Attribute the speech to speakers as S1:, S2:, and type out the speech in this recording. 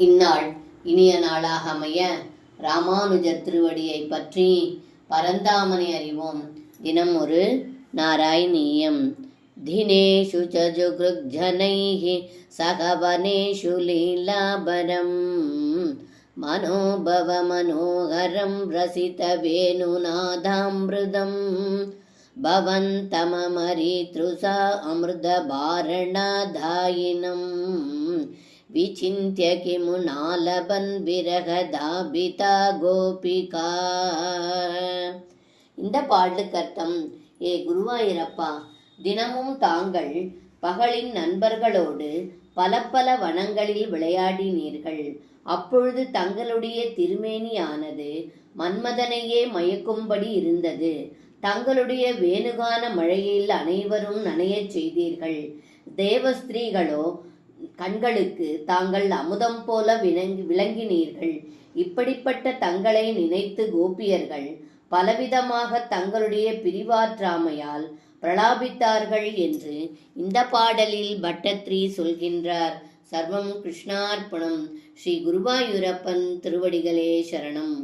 S1: இந்நாள் இனிய நாளாக அமைய ராமானுஜர் திருவடியை பற்றி பரந்தாமனை அறிவோம். தினம் ஒரு நாராயணீயம். தினேஷு ஜுக்ருஜனைः சகவனேஷு லீலாபரம் மனோபவ மனோகரம் ரசித வேணுநாதாமிருதம் பவந்தமமரித்ருசா அமிர்த பாரணாதாயினம் விசிந்திய கிமுனாலபன் விரகதாபிதா கோபிகா. இந்த பாடலுக்கர்த்தம்: ஏ குருவாயூரப்பா, தினமும் தாங்கள் பகலின் நண்பர்களோடு பல பல வனங்களில் விளையாடினீர்கள். அப்பொழுது தங்களுடைய திருமேனியானது மன்மதனையே மயக்கும்படி இருந்தது. தங்களுடைய வேணுகான மழையில் அனைவரும் நனையச் செய்தீர்கள். தேவஸ்திரீகளோ கண்களுக்கு தாங்கள் அமுதம் போல விளங்கினீர்கள். இப்படிப்பட்ட தங்களை நினைத்து கோபியர்கள் பலவிதமாக தங்களுடைய பிரிவாற்றாமையால் பிரலாபித்தார்கள் என்று இந்த பாடலில் பட்டத்ரி சொல்கின்றார். சர்வம் கிருஷ்ணார்ப்பணம். ஸ்ரீ குருவாயூரப்பன் திருவடிகளே சரணம்.